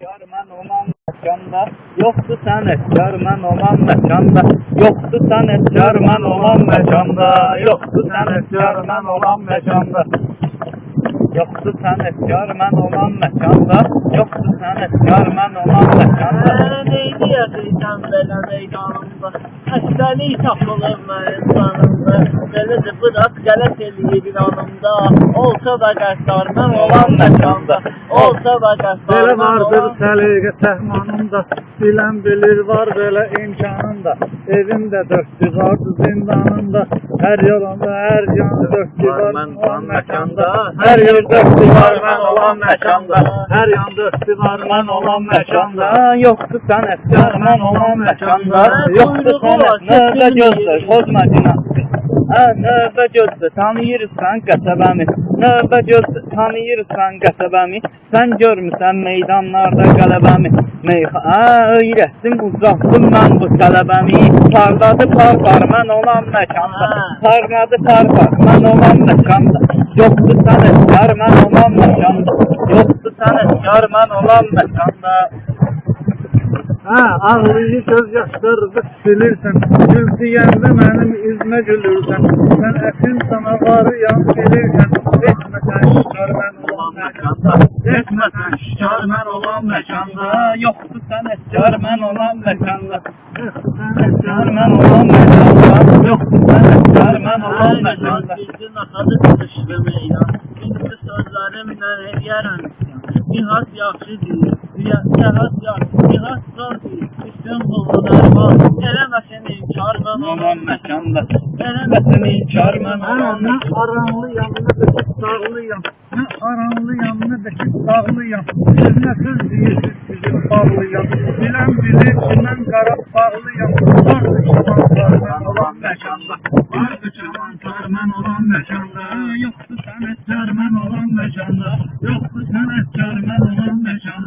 Görmən olan məkanda, yoxdur sənətkar mən olan məkanda, yoxdur sənətkar mən olan məkanda, yoxdur sənətkar mən olan məkanda, yoxdur sənətkar mən olan məkanda, yoxdur sənətkar mən olan məkanda. Neydi yaşayacam belə meydanımda, xəstəlik tapılır mənim canımda, belədir bırak qələt eləyir yanımda, olsa da qəddar mən olan məkanda, olsa da qəddar Belə mən vardır olan səliqə səhmanında, bilən bilir var belə imkanında, evimdə dörtlük vardı zindanında, hər yolunda hər yanı dörtlük var mən olan məkanda, hər yer dörtlük var mən olan məkanda, hər yan dörtlük var mən olan məkanda, yoxdur sənətkar mən olan məkanda, yoxdur sənət, növbə gözlər, pozma dinastı. Növbə gözlə, tanıyırsan qəsəbəmi, növbə gözlə, tanıyırsan qəsəbəmi, sən görmüsən meydanlarda qələbəmi, öyrətdim, uzatdım mən bu tələbəmi, parladı par mən olan məkanda, parladı par mən olan məkanda, yoxdur sənətkar mən olan məkanda, yoxdur sənətkar mən olan məkanda. Ağlayı göz yaşlarını silirsən, gül deyəndə mənim izmə gülürsən, sən ətin sana varıyan bilirsən, etməsən şikar mən olan məkanda, etməsən şikar mən olan məkanda, yoxdur sənətkar mən olan məkanda, sənətkar mən olan məkanda, yoxdur sənətkar mən olan məkanda. Bilgin axadı qızışdı meydan, bilgi sözlərimlə edərəm nihas yaxşı deyil, nihas yaxşı, nihas zor deyil, üstün buldu dərman, eləməsin inkar mən olan məkanda, eləməsin inkar mən olan məkanda. Aranlıyam, nə dəkib sağlıyam, nə aranlıyam, nə dəkib sağlıyam, siz nə söz deyirsiniz sizin bağlıyam, bilən bilir ki mən qara bağlıyam, vardı çamantar mən olan məkanda, vardı çamantar mən olan məkanda, yoxdur sənətkar mən olan məkanda, yoxdur sənətkar mən olan məkanda.